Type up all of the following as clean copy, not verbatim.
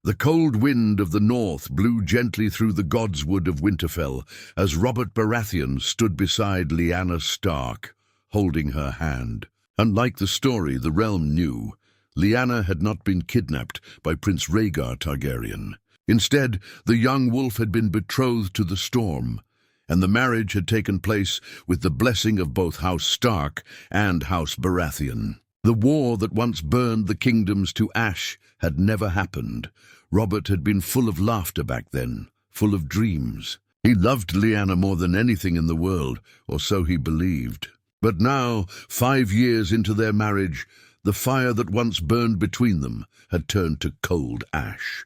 The cold wind of the north blew gently through the godswood of Winterfell as Robert Baratheon stood beside Lyanna Stark, holding her hand. Unlike the story the realm knew, Lyanna had not been kidnapped by Prince Rhaegar Targaryen. Instead, the young wolf had been betrothed to the storm, and the marriage had taken place with the blessing of both House Stark and House Baratheon. The war that once burned the kingdoms to ash had never happened. Robert had been full of laughter back then, full of dreams. He loved Lyanna more than anything in the world, or so he believed. But now, 5 years into their marriage, the fire that once burned between them had turned to cold ash.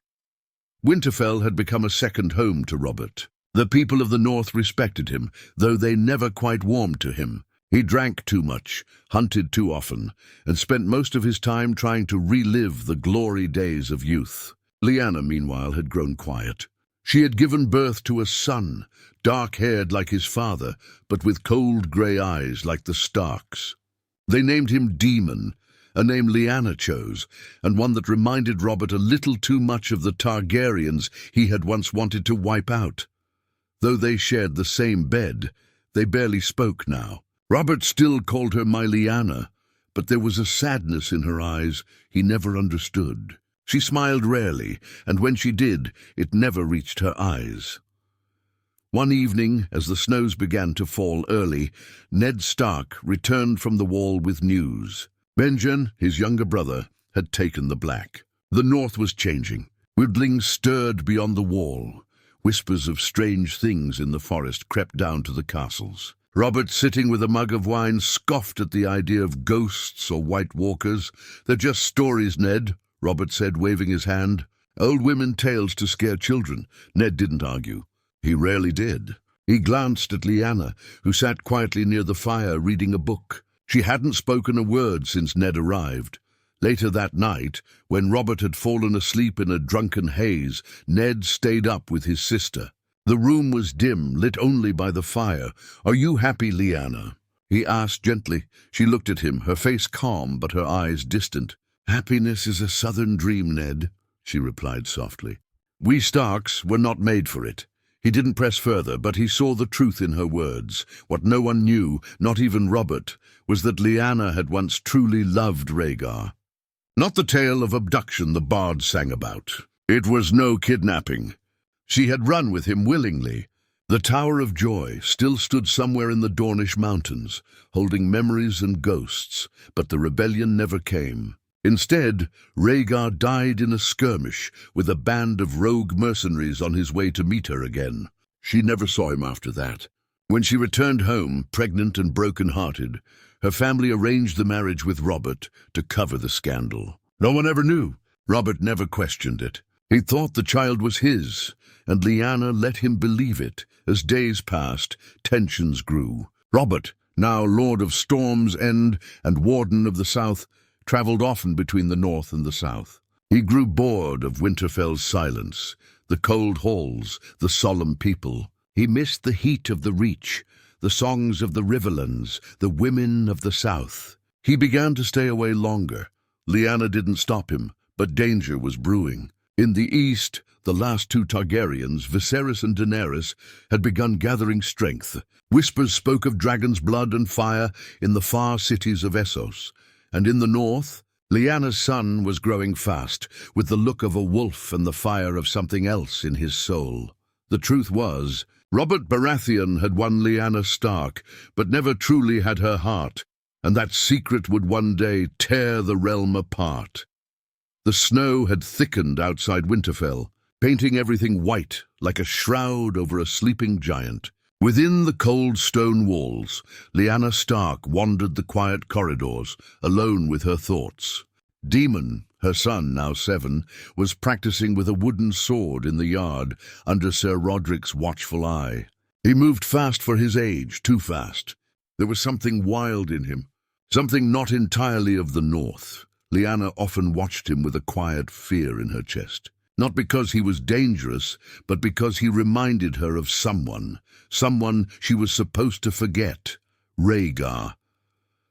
Winterfell had become a second home to Robert. The people of the north respected him, though they never quite warmed to him. He drank too much, hunted too often, and spent most of his time trying to relive the glory days of youth. Lyanna, meanwhile, had grown quiet. She had given birth to a son, dark-haired like his father, but with cold grey eyes like the Starks. They named him Demon, a name Lyanna chose, and one that reminded Robert a little too much of the Targaryens he had once wanted to wipe out. Though they shared the same bed, they barely spoke now. Robert still called her my Lyanna, but there was a sadness in her eyes he never understood. She smiled rarely, and when she did, it never reached her eyes. One evening, as the snows began to fall early, Ned Stark returned from the wall with news. Benjen, his younger brother, had taken the Black. The north was changing. Wildlings stirred beyond the wall. Whispers of strange things in the forest crept down to the castles. Robert, sitting with a mug of wine, scoffed at the idea of ghosts or White Walkers. "They're just stories, Ned," Robert said, waving his hand. "Old women tales to scare children." Ned didn't argue. He rarely did. He glanced at Lyanna, who sat quietly near the fire reading a book. She hadn't spoken a word since Ned arrived. Later that night, when Robert had fallen asleep in a drunken haze, Ned stayed up with his sister. The room was dim, lit only by the fire. "Are you happy, Lyanna?" he asked gently. She looked at him, her face calm but her eyes distant. "Happiness is a southern dream, Ned," she replied softly. "We Starks were not made for it." He didn't press further, but he saw the truth in her words. What no one knew, not even Robert, was that Lyanna had once truly loved Rhaegar. Not the tale of abduction the bards sang about. It was no kidnapping. She had run with him willingly. The Tower of Joy still stood somewhere in the Dornish mountains, holding memories and ghosts, but the rebellion never came. Instead, Rhaegar died in a skirmish with a band of rogue mercenaries on his way to meet her again. She never saw him after that. When she returned home, pregnant and broken-hearted, her family arranged the marriage with Robert to cover the scandal. No one ever knew. Robert never questioned it. He thought the child was his, and Lyanna let him believe it. As days passed, tensions grew. Robert, now Lord of Storm's End and Warden of the South, travelled often between the north and the south. He grew bored of Winterfell's silence, the cold halls, the solemn people. He missed the heat of the Reach, the songs of the Riverlands, the women of the south. He began to stay away longer. Lyanna didn't stop him, but danger was brewing. In the east, the last two Targaryens, Viserys and Daenerys, had begun gathering strength. Whispers spoke of dragon's blood and fire in the far cities of Essos. And in the north, Lyanna's son was growing fast, with the look of a wolf and the fire of something else in his soul. The truth was, Robert Baratheon had won Lyanna Stark, but never truly had her heart, and that secret would one day tear the realm apart. The snow had thickened outside Winterfell, painting everything white like a shroud over a sleeping giant. Within the cold stone walls, Lyanna Stark wandered the quiet corridors, alone with her thoughts. Demon, her son, now 7, was practicing with a wooden sword in the yard under Sir Roderick's watchful eye. He moved fast for his age, too fast. There was something wild in him, something not entirely of the north. Lyanna often watched him with a quiet fear in her chest. Not because he was dangerous, but because he reminded her of someone she was supposed to forget, Rhaegar.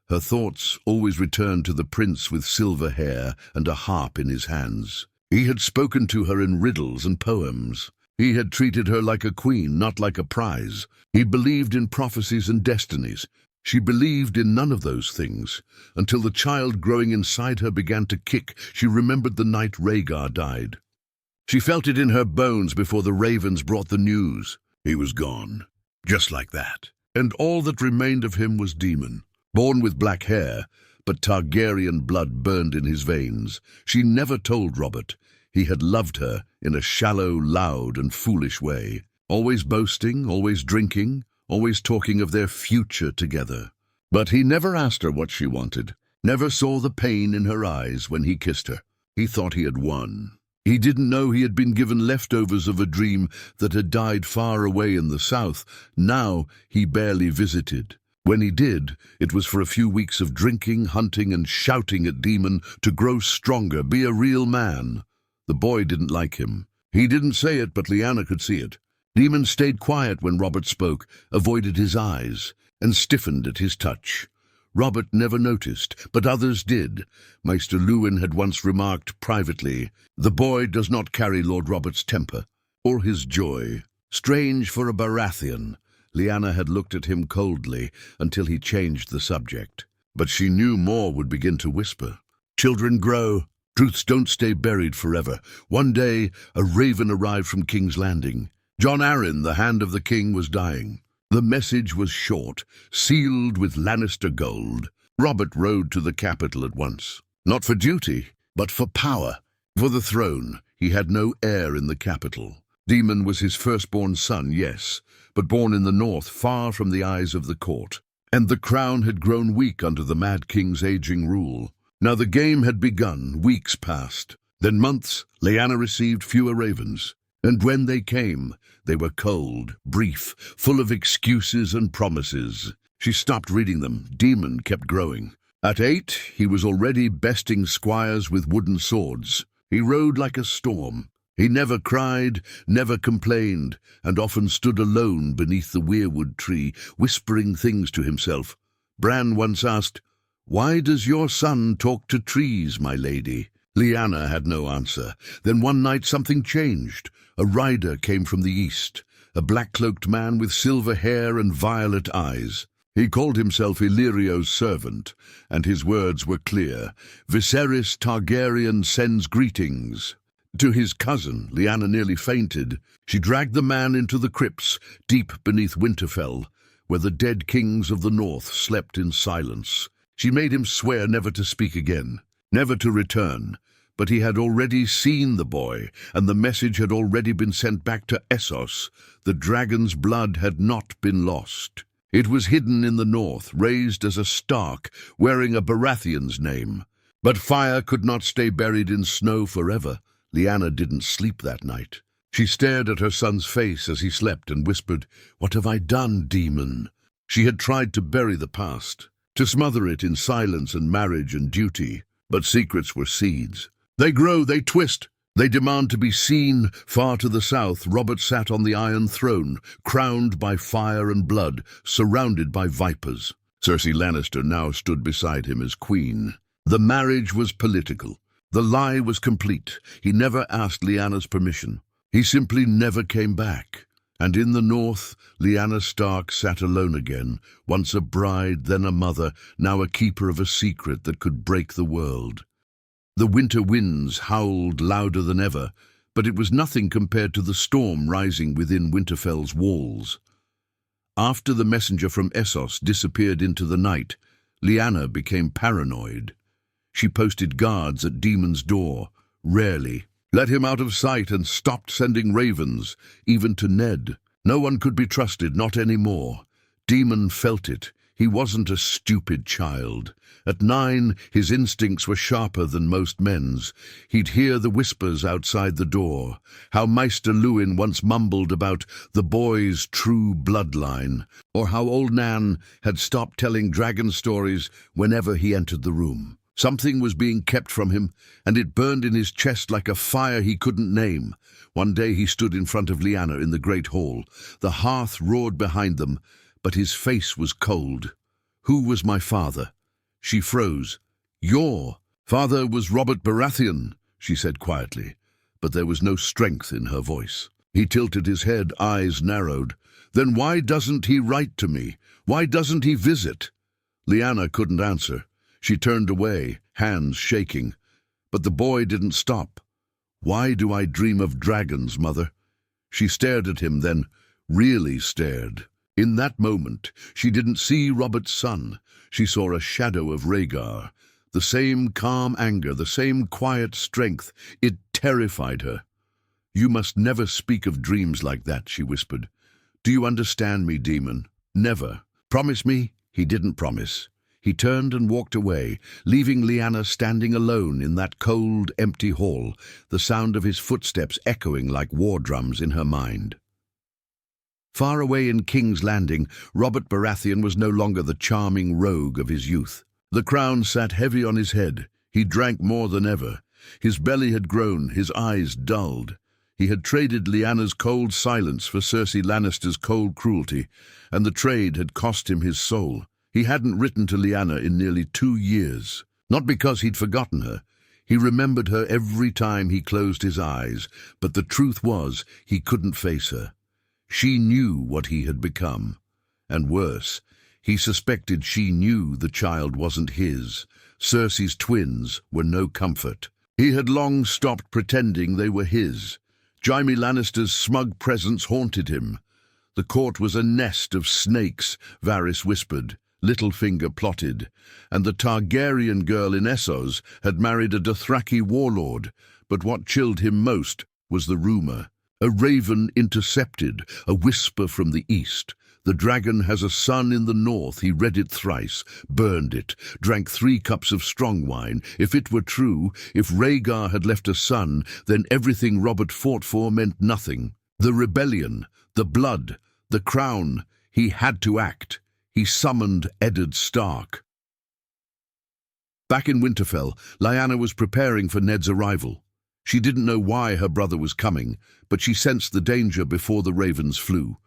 Her thoughts always returned to the prince with silver hair and a harp in his hands. He had spoken to her in riddles and poems. He had treated her like a queen, not like a prize. He believed in prophecies and destinies. She believed in none of those things, until the child growing inside her began to kick. She remembered the night Rhaegar died. She felt it in her bones before the ravens brought the news. He was gone, just like that. And all that remained of him was Daemon, born with black hair, but Targaryen blood burned in his veins. She never told Robert. He had loved her in a shallow, loud, and foolish way, always boasting, always drinking, always talking of their future together. But he never asked her what she wanted, never saw the pain in her eyes when he kissed her. He thought he had won. He didn't know he had been given leftovers of a dream that had died far away in the south. Now he barely visited. When he did, it was for a few weeks of drinking, hunting, and shouting at Daemon to grow stronger, be a real man. The boy didn't like him. He didn't say it, but Lyanna could see it. Daemon stayed quiet when Robert spoke, avoided his eyes, and stiffened at his touch. Robert never noticed, but others did. Maester Luwin had once remarked privately, "The boy does not carry Lord Robert's temper, or his joy." Strange for a Baratheon. Lyanna had looked at him coldly until he changed the subject. But she knew more would begin to whisper. Children grow. Truths don't stay buried forever. One day, a raven arrived from King's Landing. Jon Arryn, the Hand of the King, was dying. The message was short, sealed with Lannister gold. Robert rode to the capital at once. Not for duty, but for power. For the throne. He had no heir in the capital. Daemon was his firstborn son, yes, but born in the north, far from the eyes of the court. And the crown had grown weak under the Mad King's aging rule. Now the game had begun. Weeks passed. Then months. Lyanna received fewer ravens. And when they came, they were cold, brief, full of excuses and promises. She stopped reading them. Daemon kept growing. At 8, he was already besting squires with wooden swords. He rode like a storm. He never cried, never complained, and often stood alone beneath the weirwood tree, whispering things to himself. Bran once asked, "Why does your son talk to trees, my lady?" Lyanna had no answer. Then one night something changed. A rider came from the east, a black-cloaked man with silver hair and violet eyes. He called himself Illyrio's servant, and his words were clear. "Viserys Targaryen sends greetings." To his cousin, Lyanna nearly fainted. She dragged the man into the crypts, deep beneath Winterfell, where the dead kings of the north slept in silence. She made him swear never to speak again, never to return. But he had already seen the boy, and the message had already been sent back to Essos. The dragon's blood had not been lost. It was hidden in the north, raised as a Stark, wearing a Baratheon's name. But fire could not stay buried in snow forever. Lyanna didn't sleep that night. She stared at her son's face as he slept and whispered, "What have I done, Daemon?" She had tried to bury the past, to smother it in silence and marriage and duty. But secrets were seeds. They grow, they twist, they demand to be seen. Far to the south, Robert sat on the Iron Throne, crowned by fire and blood, surrounded by vipers. Cersei Lannister now stood beside him as queen. The marriage was political. The lie was complete. He never asked Lyanna's permission. He simply never came back. And in the north, Lyanna Stark sat alone again, once a bride, then a mother, now a keeper of a secret that could break the world. The winter winds howled louder than ever, but it was nothing compared to the storm rising within Winterfell's walls. After the messenger from Essos disappeared into the night, Lyanna became paranoid. She posted guards at Daemon's door, rarely, let him out of sight, and stopped sending ravens, even to Ned. No one could be trusted, not anymore. Daemon felt it. He wasn't a stupid child. At 9, his instincts were sharper than most men's. He'd hear the whispers outside the door, how Maester Luwin once mumbled about the boy's true bloodline, or how old Nan had stopped telling dragon stories whenever he entered the room. Something was being kept from him, and it burned in his chest like a fire he couldn't name. One day he stood in front of Lyanna in the great hall. The hearth roared behind them, but his face was cold. "Who was my father?" She froze. "Your father was Robert Baratheon," she said quietly. but there was no strength in her voice. He tilted his head, eyes narrowed. "Then why doesn't he write to me? Why doesn't he visit?" Lyanna couldn't answer. She turned away, hands shaking. But the boy didn't stop. "Why do I dream of dragons, Mother?" She stared at him, then really stared. In that moment, she didn't see Robert's son. She saw a shadow of Rhaegar. The same calm anger, the same quiet strength. It terrified her. "You must never speak of dreams like that," she whispered. "Do you understand me, demon? Never. Promise me?" He didn't promise. He turned and walked away, leaving Lyanna standing alone in that cold, empty hall, the sound of his footsteps echoing like war drums in her mind. Far away in King's Landing, Robert Baratheon was no longer the charming rogue of his youth. The crown sat heavy on his head. He drank more than ever. His belly had grown, his eyes dulled. He had traded Lyanna's cold silence for Cersei Lannister's cold cruelty, and the trade had cost him his soul. He hadn't written to Lyanna in nearly 2 years. Not because he'd forgotten her. He remembered her every time he closed his eyes, but the truth was he couldn't face her. She knew what he had become. And worse, he suspected she knew the child wasn't his. Cersei's twins were no comfort. He had long stopped pretending they were his. Jaime Lannister's smug presence haunted him. The court was a nest of snakes, Varys whispered. Littlefinger plotted, and the Targaryen girl in Essos had married a Dothraki warlord, but what chilled him most was the rumor. A raven intercepted, a whisper from the east. The dragon has a son in the north. He read it thrice, burned it, drank 3 cups of strong wine. If it were true, if Rhaegar had left a son, then everything Robert fought for meant nothing. The rebellion, the blood, the crown, he had to act. He summoned Eddard Stark. Back in Winterfell, Lyanna was preparing for Ned's arrival. She didn't know why her brother was coming, but she sensed the danger before the ravens flew.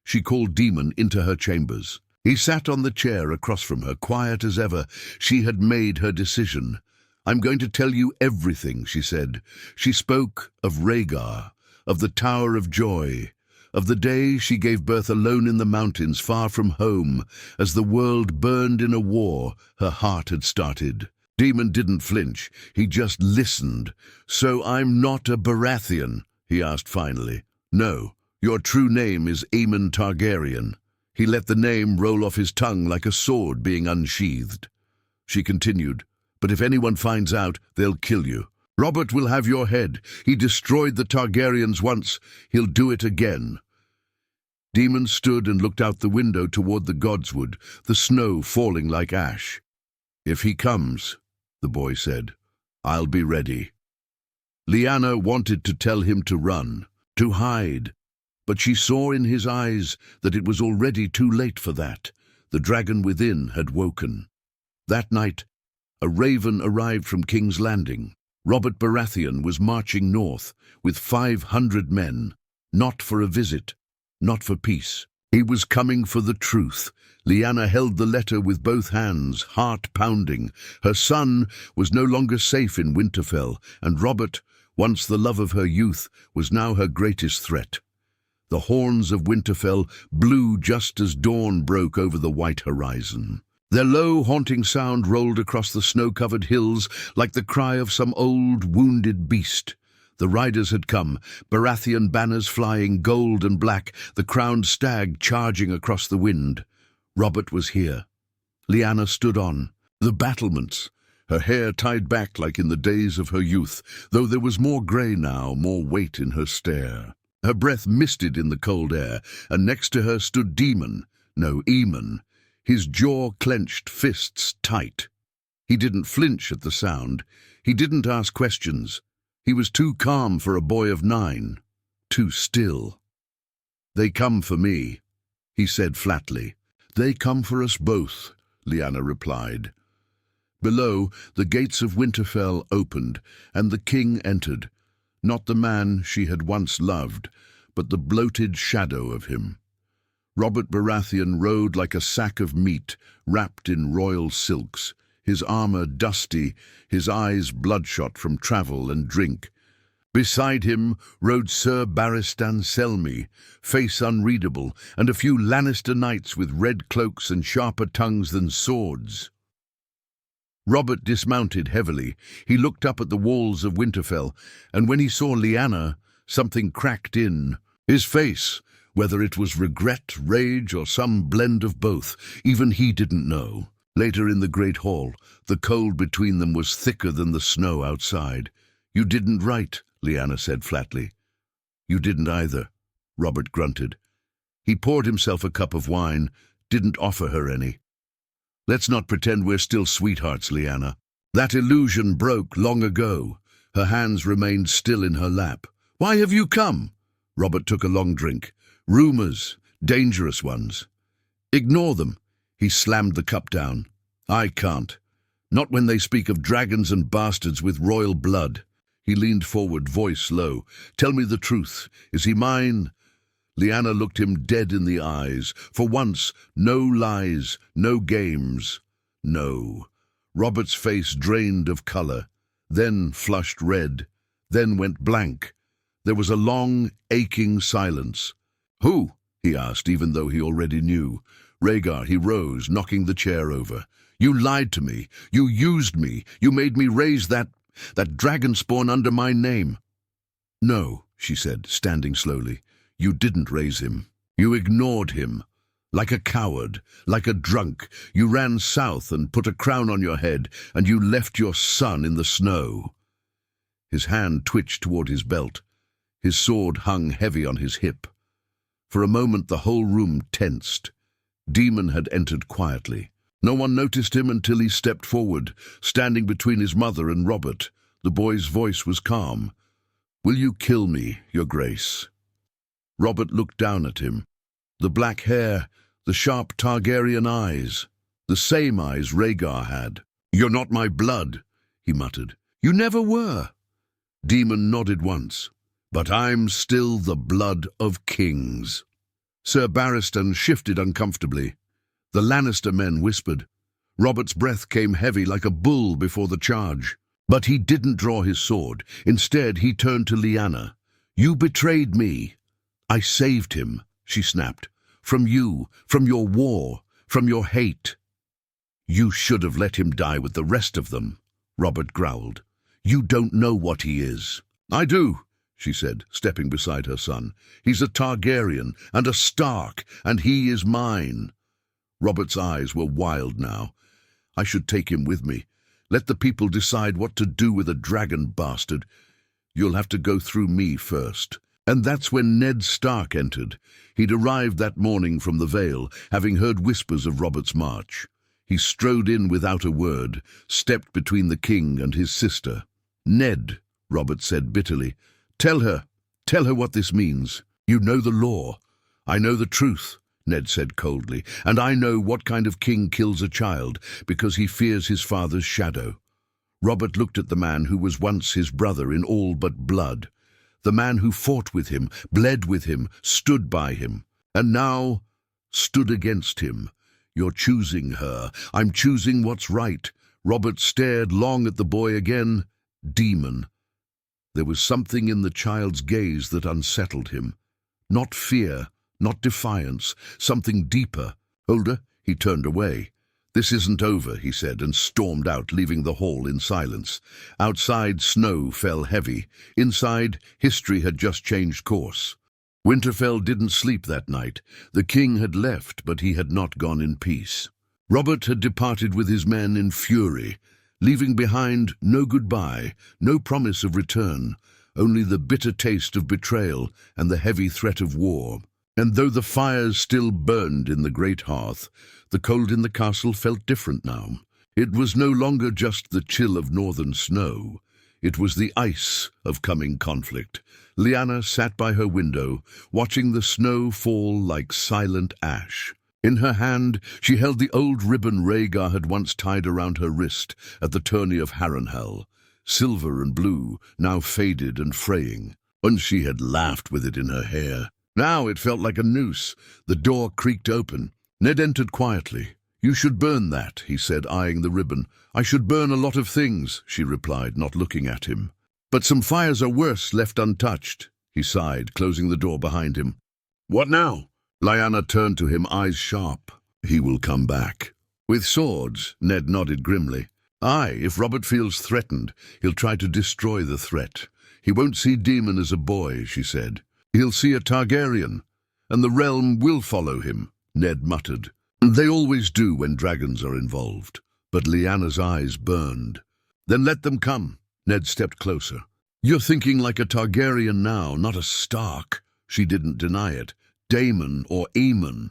She called Daemon into her chambers. He sat on the chair across from her, quiet as ever. She had made her decision. "I'm going to tell you everything," she said. She spoke of Rhaegar, of the Tower of Joy, of the day she gave birth alone in the mountains, far from home, as the world burned in a war her heart had started. Daemon didn't flinch. He just listened. "So I'm not a Baratheon?" he asked finally. "No. Your true name is Aemon Targaryen." He let the name roll off his tongue like a sword being unsheathed. She continued, "But if anyone finds out, they'll kill you. Robert will have your head. He destroyed the Targaryens once. He'll do it again." Daemon stood and looked out the window toward the godswood, the snow falling like ash. "If he comes," the boy said, "I'll be ready." Lyanna wanted to tell him to run, to hide, but she saw in his eyes that it was already too late for that. The dragon within had woken. That night, a raven arrived from King's Landing. Robert Baratheon was marching north with 500 men, not for a visit, not for peace. He was coming for the truth. Lyanna held the letter with both hands, heart pounding. Her son was no longer safe in Winterfell, and Robert, once the love of her youth, was now her greatest threat. The horns of Winterfell blew just as dawn broke over the white horizon. Their low, haunting sound rolled across the snow-covered hills like the cry of some old, wounded beast. The riders had come, Baratheon banners flying gold and black, the crowned stag charging across the wind. Robert was here. Lyanna stood on. The battlements, her hair tied back like in the days of her youth, though there was more grey now, more weight in her stare. Her breath misted in the cold air, and next to her stood Aemon, his jaw clenched, fists tight. He didn't flinch at the sound. He didn't ask questions. He was too calm for a boy of 9, too still. "They come for me," he said flatly. "They come for us both," Lyanna replied. Below, the gates of Winterfell opened, and the king entered, not the man she had once loved, but the bloated shadow of him. Robert Baratheon rode like a sack of meat, wrapped in royal silks, his armor dusty, his eyes bloodshot from travel and drink. Beside him rode Sir Barristan Selmy, face unreadable, and a few Lannister knights with red cloaks and sharper tongues than swords. Robert dismounted heavily. He looked up at the walls of Winterfell, and when he saw Lyanna, something cracked in his face. Whether it was regret, rage, or some blend of both, even he didn't know. Later in the great hall, the cold between them was thicker than the snow outside. "You didn't write," Lyanna said flatly. "You didn't either," Robert grunted. He poured himself a cup of wine, didn't offer her any. "Let's not pretend we're still sweethearts, Lyanna. That illusion broke long ago." Her hands remained still in her lap. "Why have you come?" Robert took a long drink. "Rumors, dangerous ones." "Ignore them." He slammed the cup down. "I can't. Not when they speak of dragons and bastards with royal blood." He leaned forward, voice low. "Tell me the truth. Is he mine?" Lyanna looked him dead in the eyes. For once, no lies, no games. "No." Robert's face drained of color, then flushed red, then went blank. There was a long, aching silence. "Who?" he asked, even though he already knew. "Rhaegar." He rose, knocking the chair over. "You lied to me. You used me. You made me raise that dragon spawn under my name." "No," she said, standing slowly. "You didn't raise him. You ignored him. Like a coward, like a drunk. You ran south and put a crown on your head, and you left your son in the snow." His hand twitched toward his belt. His sword hung heavy on his hip. For a moment the whole room tensed. Demon had entered quietly. No one noticed him until he stepped forward, standing between his mother and Robert. The boy's voice was calm. "Will you kill me, Your Grace?" Robert looked down at him. The black hair, the sharp Targaryen eyes, the same eyes Rhaegar had. "You're not my blood," he muttered. "You never were." Demon nodded once. "But I'm still the blood of kings." Sir Barristan shifted uncomfortably. The Lannister men whispered. Robert's breath came heavy like a bull before the charge. But he didn't draw his sword. Instead, he turned to Lyanna. "You betrayed me." "I saved him," she snapped. "From you, from your war, from your hate." "You should have let him die with the rest of them," Robert growled. "You don't know what he is." "I do," she said, stepping beside her son. "He's a Targaryen and a Stark, and he is mine." Robert's eyes were wild now. "I should take him with me. Let the people decide what to do with a dragon bastard. You'll have to go through me first." And that's when Ned Stark entered. He'd arrived that morning from the Vale, having heard whispers of Robert's march. He strode in without a word, stepped between the king and his sister. "Ned," Robert said bitterly, Tell her what this means. You know the law." "I know the truth," Ned said coldly, "and I know what kind of king kills a child because he fears his father's shadow." Robert looked at the man who was once his brother in all but blood, the man who fought with him, bled with him, stood by him, and now stood against him. "You're choosing her. I'm choosing what's right." Robert stared long at the boy again. Demon. There was something in the child's gaze that unsettled him. Not fear, not defiance, something deeper. "Older," he turned away. "This isn't over," he said, and stormed out, leaving the hall in silence. Outside, snow fell heavy. Inside, history had just changed course. Winterfell didn't sleep that night. The king had left, but he had not gone in peace. Robert had departed with his men in fury, leaving behind no goodbye, no promise of return, only the bitter taste of betrayal and the heavy threat of war. And though the fires still burned in the great hearth, the cold in the castle felt different now. It was no longer just the chill of northern snow. It was the ice of coming conflict. Lyanna sat by her window, watching the snow fall like silent ash. In her hand, she held the old ribbon Rhaegar had once tied around her wrist at the tourney of Harrenhal, silver and blue, now faded and fraying. Once she had laughed with it in her hair. Now it felt like a noose. The door creaked open. Ned entered quietly. "You should burn that," he said, eyeing the ribbon. "I should burn a lot of things," she replied, not looking at him. But some fires are worse left untouched, he sighed, closing the door behind him. What now? Lyanna turned to him, eyes sharp. He will come back. With swords, Ned nodded grimly. Aye, if Robert feels threatened, he'll try to destroy the threat. He won't see Daemon as a boy, she said. He'll see a Targaryen, and the realm will follow him, Ned muttered. They always do when dragons are involved. But Lyanna's eyes burned. Then let them come. Ned stepped closer. You're thinking like a Targaryen now, not a Stark. She didn't deny it. Daemon or Aemon,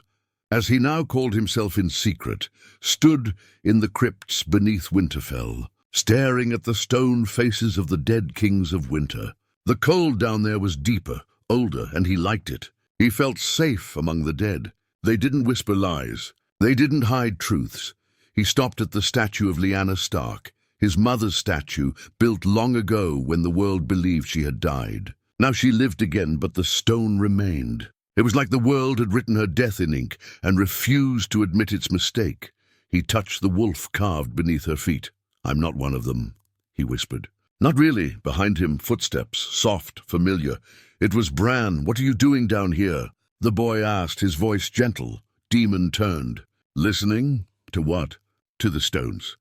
as he now called himself in secret, stood in the crypts beneath Winterfell, staring at the stone faces of the dead kings of winter. The cold down there was deeper, older, and he liked it. He felt safe among the dead. They didn't whisper lies. They didn't hide truths. He stopped at the statue of Lyanna Stark, his mother's statue, built long ago when the world believed she had died. Now she lived again, but the stone remained. It was like the world had written her death in ink and refused to admit its mistake. He touched the wolf carved beneath her feet. I'm not one of them, he whispered. Not really. Behind him, footsteps, soft, familiar. It was Bran. What are you doing down here? The boy asked, his voice gentle. Daemon turned. Listening? To what? To the stones.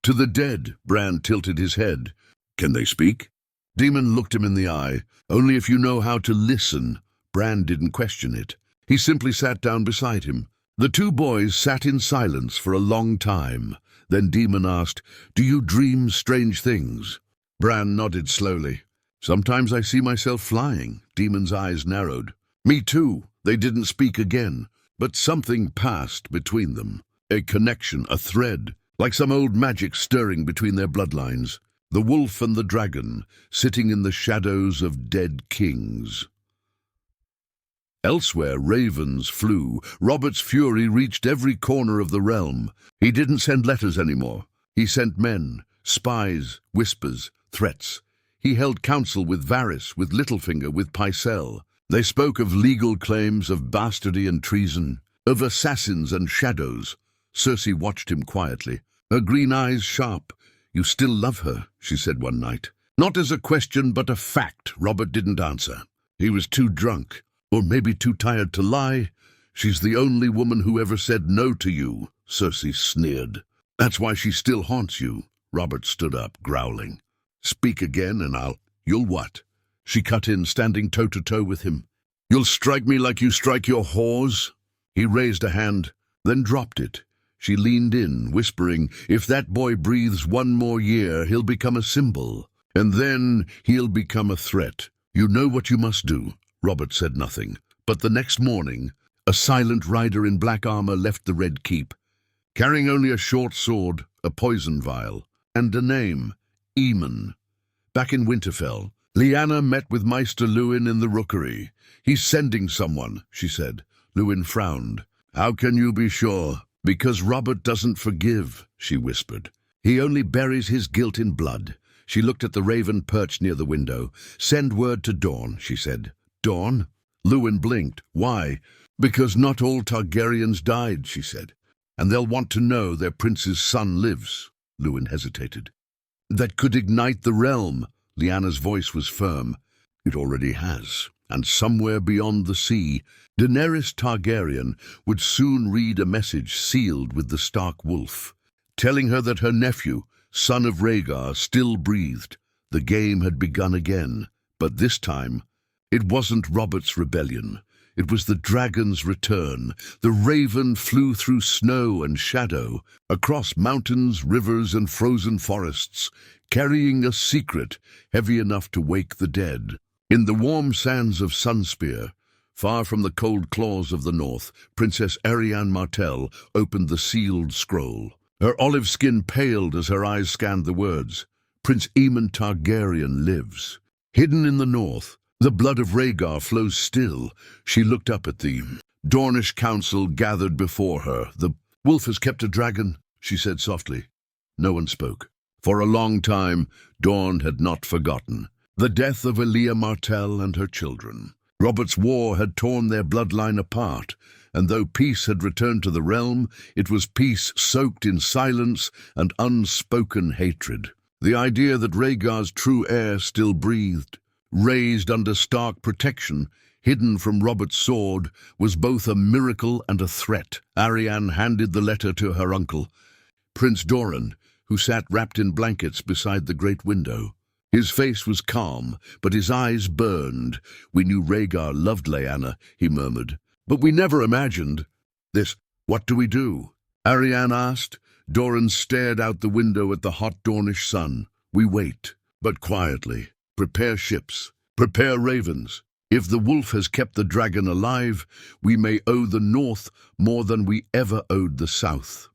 To the dead. Bran tilted his head. Can they speak? Daemon looked him in the eye. Only if you know how to listen. Bran didn't question it. He simply sat down beside him. The two boys sat in silence for a long time. Then Daemon asked, Do you dream strange things? Bran nodded slowly. Sometimes I see myself flying. Daemon's eyes narrowed. Me too. They didn't speak again, but something passed between them. A connection, a thread, like some old magic stirring between their bloodlines. The wolf and the dragon, sitting in the shadows of dead kings. Elsewhere, ravens flew. Robert's fury reached every corner of the realm. He didn't send letters anymore. He sent men, spies, whispers, threats. He held council with Varys, with Littlefinger, with Pycelle. They spoke of legal claims, of bastardy and treason, of assassins and shadows. Cersei watched him quietly, her green eyes sharp. You still love her, she said one night. Not as a question, but a fact. Robert didn't answer. He was too drunk. Or maybe too tired to lie. She's the only woman who ever said no to you, Cersei sneered. That's why she still haunts you. Robert stood up, growling. Speak again and You'll what? She cut in, standing toe-to-toe with him. You'll strike me like you strike your whores? He raised a hand, then dropped it. She leaned in, whispering, If that boy breathes one more year, he'll become a symbol. And then he'll become a threat. You know what you must do. Robert said nothing, but the next morning, a silent rider in black armor left the Red Keep, carrying only a short sword, a poison vial, and a name, Aemon. Back in Winterfell, Lyanna met with Maester Luwin in the rookery. He's sending someone, she said. Luwin frowned. How can you be sure? Because Robert doesn't forgive, she whispered. He only buries his guilt in blood. She looked at the raven perched near the window. Send word to Dawn, she said. Dawn? Luwin blinked. Why? Because not all Targaryens died, she said. And they'll want to know their prince's son lives. Luwin hesitated. That could ignite the realm. Lyanna's voice was firm. It already has. And somewhere beyond the sea, Daenerys Targaryen would soon read a message sealed with the Stark wolf, telling her that her nephew, son of Rhaegar, still breathed. The game had begun again, but this time, it wasn't Robert's rebellion. It was the dragon's return. The raven flew through snow and shadow, across mountains, rivers, and frozen forests, carrying a secret heavy enough to wake the dead. In the warm sands of Sunspear, far from the cold claws of the north, Princess Arianne Martell opened the sealed scroll. Her olive skin paled as her eyes scanned the words. Prince Aemon Targaryen lives. Hidden in the north, the blood of Rhaegar flows still. She looked up at the Dornish council gathered before her. The wolf has kept a dragon, she said softly. No one spoke. For a long time, Dorne had not forgotten the death of Lyanna Martell and her children. Robert's war had torn their bloodline apart, and though peace had returned to the realm, it was peace soaked in silence and unspoken hatred. The idea that Rhaegar's true heir still breathed, raised under Stark protection, hidden from Robert's sword, was both a miracle and a threat. Arianne handed the letter to her uncle, Prince Doran, who sat wrapped in blankets beside the great window. His face was calm, but his eyes burned. "We knew Rhaegar loved Lyanna," he murmured. "But we never imagined this. What do we do?" Arianne asked. Doran stared out the window at the hot Dornish sun. "We wait, but quietly. Prepare ships. Prepare ravens. If the wolf has kept the dragon alive, we may owe the north more than we ever owed the south."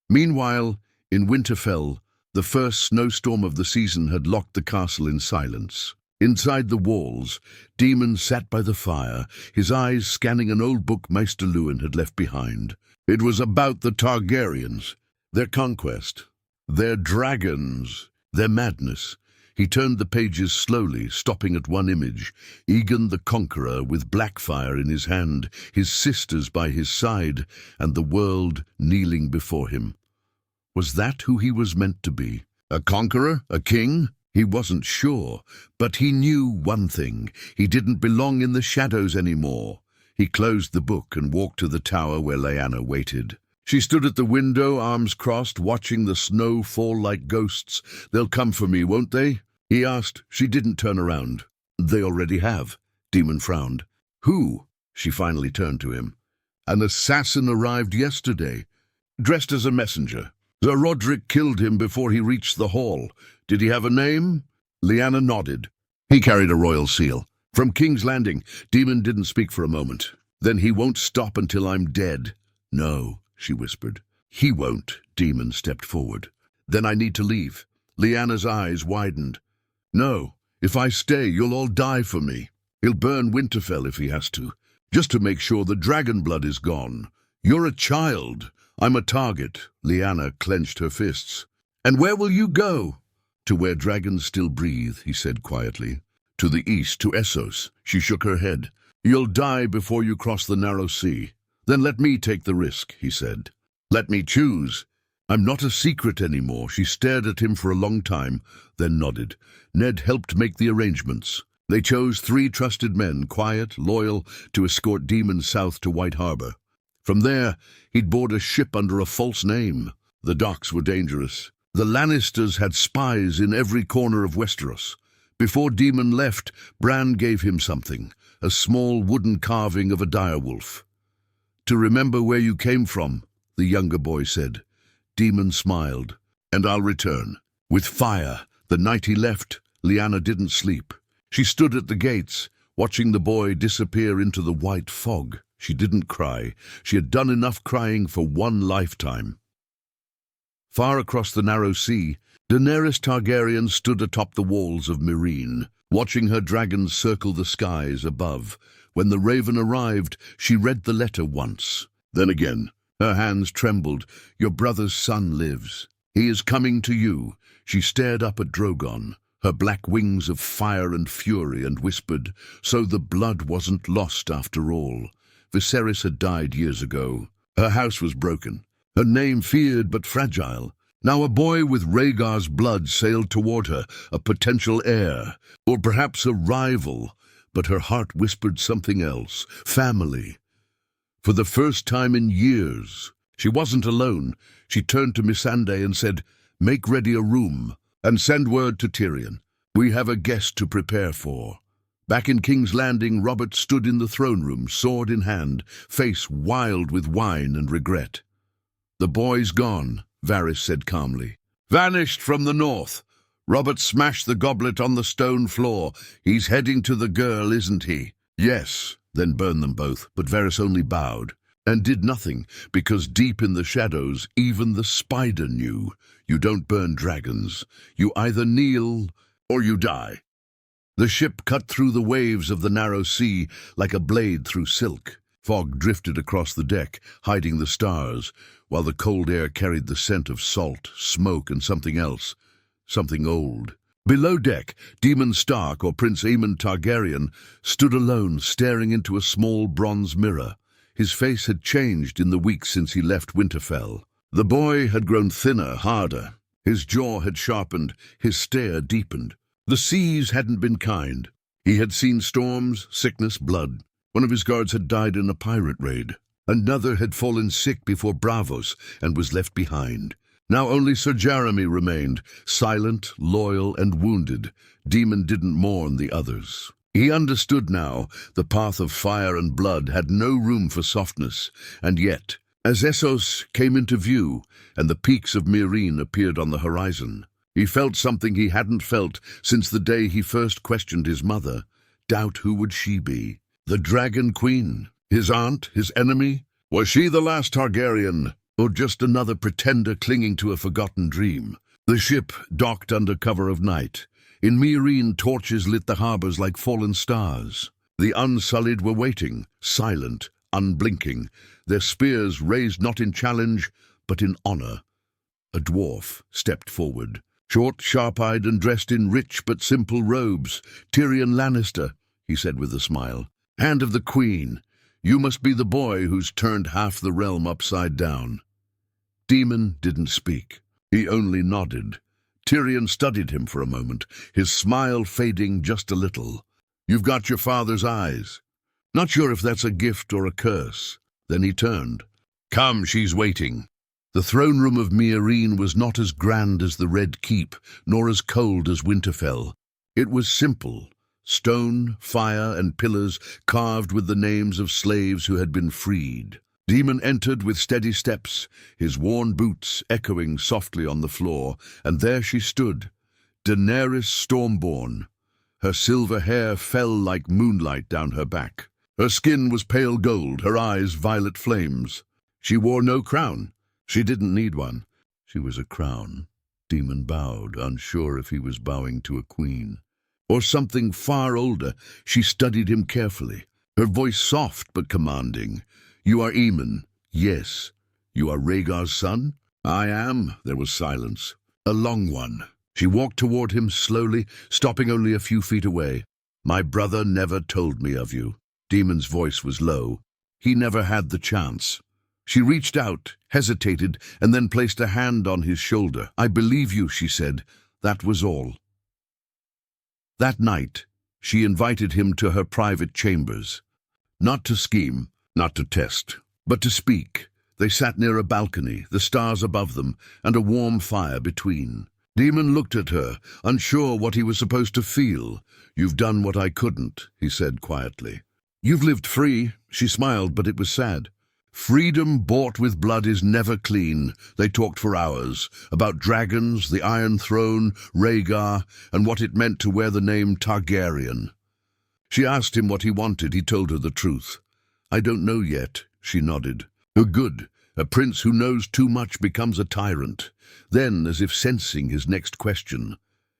Meanwhile, in Winterfell, the first snowstorm of the season had locked the castle in silence. Inside the walls, Daemon sat by the fire, his eyes scanning an old book Maester Luwin had left behind. It was about the Targaryens, their conquest, their dragons, their madness. He turned the pages slowly, stopping at one image, Aegon the Conqueror with Blackfire in his hand, his sisters by his side, and the world kneeling before him. Was that who he was meant to be? A conqueror? A king? He wasn't sure, but he knew one thing. He didn't belong in the shadows anymore. He closed the book and walked to the tower where Lyanna waited. She stood at the window, arms crossed, watching the snow fall like ghosts. "They'll come for me, won't they?" he asked. She didn't turn around. "They already have." Daemon frowned. "Who?" She finally turned to him. "An assassin arrived yesterday, dressed as a messenger. Sir Roderick killed him before he reached the hall. Did he have a name?" Lyanna nodded. "He carried a royal seal. From King's Landing." Daemon didn't speak for a moment. "Then he won't stop until I'm dead." "No," she whispered. "He won't." Daemon stepped forward. "Then I need to leave." Lyanna's eyes widened. "No, if I stay, you'll all die for me. He'll burn Winterfell if he has to, just to make sure the dragon blood is gone. You're a child. I'm a target." Lyanna clenched her fists. "And where will you go?" "To where dragons still breathe," he said quietly. "To the east, to Essos." She shook her head. "You'll die before you cross the narrow sea." "Then let me take the risk," he said. "Let me choose. I'm not a secret anymore." She stared at him for a long time, then nodded. Ned helped make the arrangements. They chose 3 trusted men, quiet, loyal, to escort Daemon south to White Harbor. From there, he'd board a ship under a false name. The docks were dangerous. The Lannisters had spies in every corner of Westeros. Before Daemon left, Bran gave him something, a small wooden carving of a direwolf. "To remember where you came from," the younger boy said. Daemon smiled. "And I'll return." With fire, the night he left, Lyanna didn't sleep. She stood at the gates, watching the boy disappear into the white fog. She didn't cry. She had done enough crying for one lifetime. Far across the narrow sea, Daenerys Targaryen stood atop the walls of Meereen, watching her dragons circle the skies above. When the raven arrived, she read the letter once. Then again, her hands trembled. "Your brother's son lives. He is coming to you." She stared up at Drogon, her black wings of fire and fury, and whispered, "So the blood wasn't lost after all." Viserys had died years ago. Her house was broken. Her name feared but fragile. Now a boy with Rhaegar's blood sailed toward her, a potential heir, or perhaps a rival. But her heart whispered something else. Family. For the first time in years, she wasn't alone. She turned to Missandei and said, "Make ready a room, and send word to Tyrion. We have a guest to prepare for." Back in King's Landing, Robert stood in the throne room, sword in hand, face wild with wine and regret. "The boy's gone," Varys said calmly. "Vanished from the north." Robert smashed the goblet on the stone floor. "He's heading to the girl, isn't he?" "Yes." Then burn them both, but Varys only bowed and did nothing, because deep in the shadows, even the spider knew. You don't burn dragons. You either kneel or you die. The ship cut through the waves of the narrow sea like a blade through silk. Fog drifted across the deck, hiding the stars, while the cold air carried the scent of salt, smoke, and something else, something old. Below deck, Daemon Stark, or Prince Aemon Targaryen, stood alone, staring into a small bronze mirror. His face had changed in the weeks since he left Winterfell. The boy had grown thinner, harder. His jaw had sharpened, his stare deepened. The seas hadn't been kind. He had seen storms, sickness, blood. One of his guards had died in a pirate raid. Another had fallen sick before Braavos and was left behind. Now only Sir Jeremy remained, silent, loyal, and wounded. Daemon didn't mourn the others. He understood now the path of fire and blood had no room for softness, and yet, as Essos came into view and the peaks of Meereen appeared on the horizon, he felt something he hadn't felt since the day he first questioned his mother. Doubt who would she be? The Dragon Queen? His aunt? His enemy? Was she the last Targaryen? Or just another pretender clinging to a forgotten dream? The ship docked under cover of night. In Meereen, torches lit the harbors like fallen stars. The Unsullied were waiting, silent, unblinking, their spears raised not in challenge, but in honor. A dwarf stepped forward, short, sharp-eyed, and dressed in rich but simple robes. "Tyrion Lannister," he said with a smile. "Hand of the Queen, you must be the boy who's turned half the realm upside down." Daemon didn't speak. He only nodded. Tyrion studied him for a moment, his smile fading just a little. "You've got your father's eyes. Not sure if that's a gift or a curse." Then he turned. "Come, she's waiting." The throne room of Meereen was not as grand as the Red Keep, nor as cold as Winterfell. It was simple. Stone, fire, and pillars carved with the names of slaves who had been freed. Daemon entered with steady steps, his worn boots echoing softly on the floor, and there she stood, Daenerys Stormborn. Her silver hair fell like moonlight down her back. Her skin was pale gold, her eyes violet flames. She wore no crown. She didn't need one. She was a crown. Daemon bowed, unsure if he was bowing to a queen or something far older. She studied him carefully, her voice soft but commanding. "You are Aemon." "Yes." "You are Rhaegar's son?" "I am." There was silence. A long one. She walked toward him slowly, stopping only a few feet away. "My brother never told me of you." Daemon's voice was low. "He never had the chance." She reached out, hesitated, and then placed a hand on his shoulder. "I believe you," she said. That was all. That night, she invited him to her private chambers. Not to scheme, not to test, but to speak. They sat near a balcony, the stars above them, and a warm fire between. Daemon looked at her, unsure what he was supposed to feel. "You've done what I couldn't," he said quietly. "You've lived free." She smiled, but it was sad. "Freedom bought with blood is never clean." They talked for hours, about dragons, the Iron Throne, Rhaegar, and what it meant to wear the name Targaryen. She asked him what he wanted. He told her the truth. "I don't know yet," she nodded. "Oh, good. A prince who knows too much becomes a tyrant." Then, as if sensing his next question,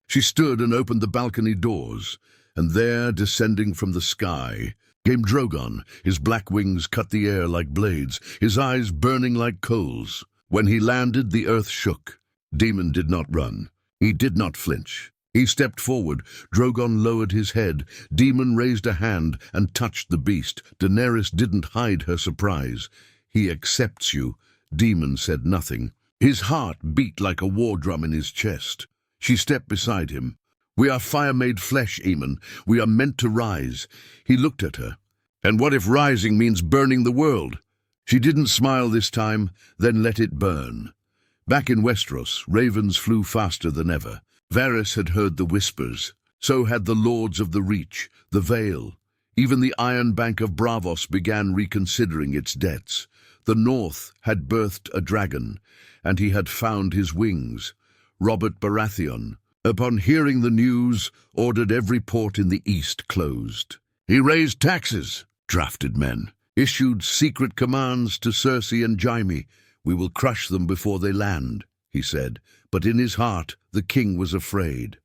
she stood and opened the balcony doors, and there, descending from the sky, came Drogon. His black wings cut the air like blades, his eyes burning like coals. When he landed, the earth shook. Daemon did not run. He did not flinch. He stepped forward. Drogon lowered his head. Daemon raised a hand and touched the beast. Daenerys didn't hide her surprise. "He accepts you." Daemon said nothing. His heart beat like a war drum in his chest. She stepped beside him. "We are fire-made flesh, Aemon. We are meant to rise." He looked at her. "And what if rising means burning the world?" She didn't smile this time, then let it burn. Back in Westeros, ravens flew faster than ever. Varys had heard the whispers. So had the Lords of the Reach, the Vale. Even the Iron Bank of Braavos began reconsidering its debts. The North had birthed a dragon, and he had found his wings. Robert Baratheon, upon hearing the news, ordered every port in the east closed. He raised taxes, drafted men, issued secret commands to Cersei and Jaime. "We will crush them before they land," he said. But in his heart, the king was afraid.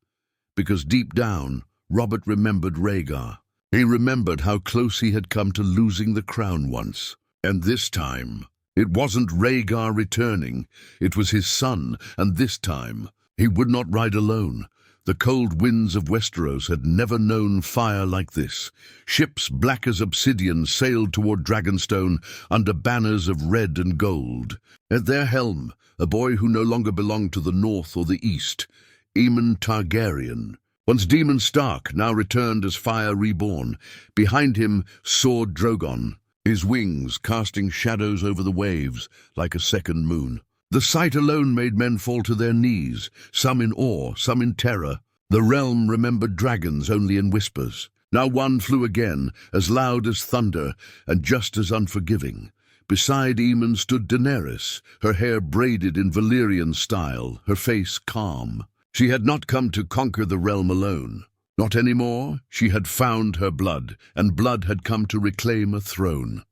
Because deep down, Robert remembered Rhaegar. He remembered how close he had come to losing the crown once. And this time, it wasn't Rhaegar returning. It was his son, and this time, he would not ride alone. The cold winds of Westeros had never known fire like this. Ships black as obsidian sailed toward Dragonstone under banners of red and gold. At their helm, a boy who no longer belonged to the north or the east, Aemon Targaryen. Once Demon Stark, now returned as fire reborn. Behind him soared Drogon, his wings casting shadows over the waves like a second moon. The sight alone made men fall to their knees, some in awe, some in terror. The realm remembered dragons only in whispers. Now one flew again, as loud as thunder and just as unforgiving. Beside Aemon stood Daenerys, her hair braided in Valyrian style, her face calm. She had not come to conquer the realm alone. Not anymore. She had found her blood, and blood had come to reclaim a throne.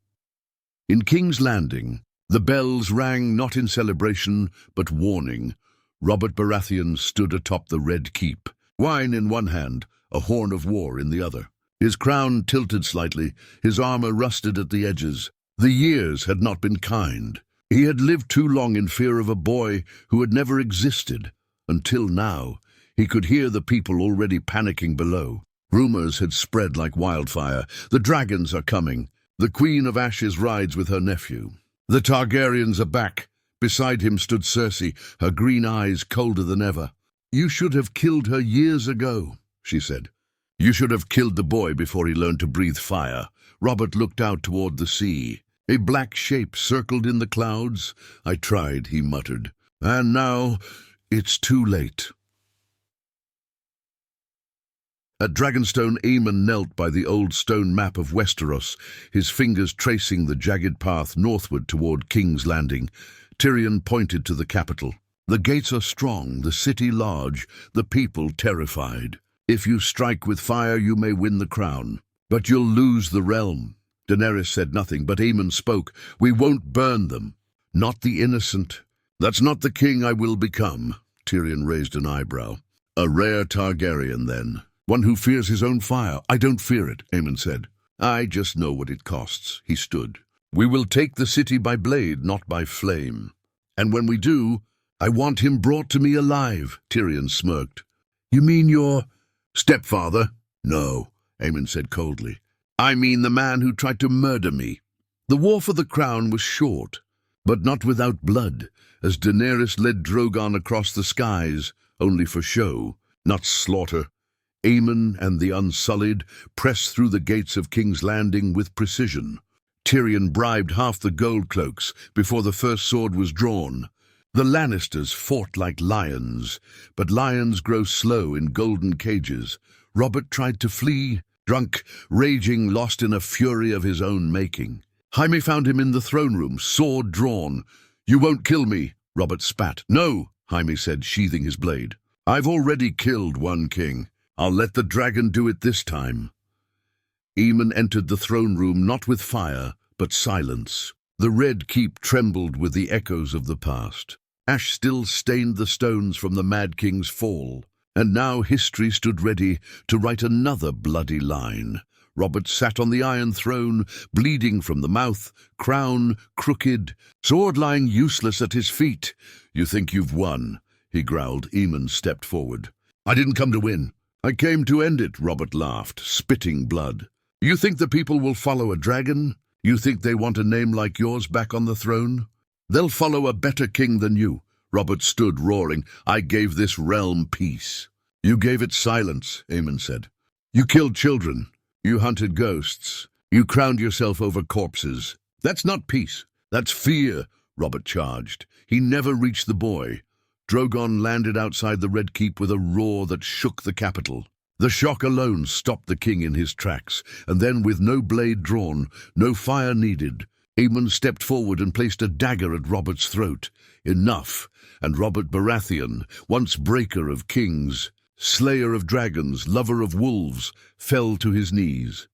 In King's Landing, the bells rang not in celebration, but warning. Robert Baratheon stood atop the Red Keep, wine in one hand, a horn of war in the other. His crown tilted slightly, his armor rusted at the edges. The years had not been kind. He had lived too long in fear of a boy who had never existed. Until now, he could hear the people already panicking below. Rumors had spread like wildfire. The dragons are coming. The Queen of Ashes rides with her nephew. The Targaryens are back. Beside him stood Cersei, her green eyes colder than ever. "You should have killed her years ago," she said. "You should have killed the boy before he learned to breathe fire." Robert looked out toward the sea. A black shape circled in the clouds. "I tried," he muttered. "And now it's too late." At Dragonstone, Aemon knelt by the old stone map of Westeros, his fingers tracing the jagged path northward toward King's Landing. Tyrion pointed to the capital. "The gates are strong, the city large, the people terrified. If you strike with fire, you may win the crown. But you'll lose the realm." Daenerys said nothing, but Aemon spoke. "We won't burn them. Not the innocent. That's not the king I will become." Tyrion raised an eyebrow. "A rare Targaryen, then. One who fears his own fire." "I don't fear it," Aemon said. "I just know what it costs." He stood. "We will take the city by blade, not by flame. And when we do, I want him brought to me alive." Tyrion smirked. "You mean your stepfather?" "No," Aemon said coldly. "I mean the man who tried to murder me." The war for the crown was short, but not without blood, as Daenerys led Drogon across the skies, only for show, not slaughter. Aemon and the Unsullied pressed through the gates of King's Landing with precision. Tyrion bribed half the gold cloaks before the first sword was drawn. The Lannisters fought like lions, but lions grow slow in golden cages. Robert tried to flee, drunk, raging, lost in a fury of his own making. Jaime found him in the throne room, sword drawn. "You won't kill me," Robert spat. "No," Jaime said, sheathing his blade. "I've already killed one king. I'll let the dragon do it this time." Aemon entered the throne room not with fire, but silence. The Red Keep trembled with the echoes of the past. Ash still stained the stones from the Mad King's fall, and now history stood ready to write another bloody line. Robert sat on the Iron Throne, bleeding from the mouth, crown crooked, sword lying useless at his feet. "You think you've won," he growled. Aemon stepped forward. "I didn't come to win. I came to end it," Robert laughed, spitting blood. "You think the people will follow a dragon? You think they want a name like yours back on the throne? They'll follow a better king than you." Robert stood roaring. "I gave this realm peace." "You gave it silence," Aemon said. "You killed children. You hunted ghosts. You crowned yourself over corpses. That's not peace. That's fear," Robert charged. He never reached the boy. Drogon landed outside the Red Keep with a roar that shook the capital. The shock alone stopped the king in his tracks, and then, with no blade drawn, no fire needed, Aemon stepped forward and placed a dagger at Robert's throat. Enough, and Robert Baratheon, once breaker of kings, slayer of dragons, lover of wolves, fell to his knees.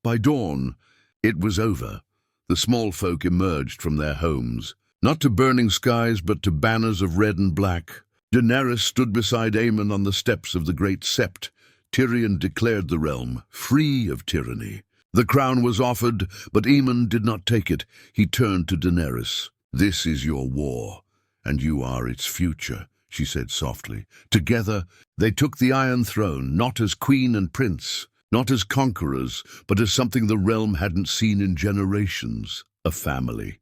By dawn, it was over. The small folk emerged from their homes, not to burning skies, but to banners of red and black. Daenerys stood beside Aemon on the steps of the Great Sept. Tyrion declared the realm free of tyranny. The crown was offered, but Aemon did not take it. He turned to Daenerys. "This is your war, and you are its future," she said softly. Together, they took the Iron Throne, not as queen and prince, not as conquerors, but as something the realm hadn't seen in generations, a family.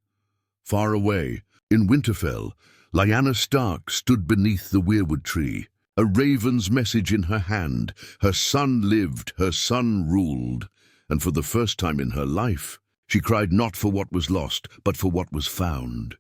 Far away, in Winterfell, Lyanna Stark stood beneath the weirwood tree, a raven's message in her hand. Her son lived, her son ruled, and for the first time in her life, she cried not for what was lost, but for what was found.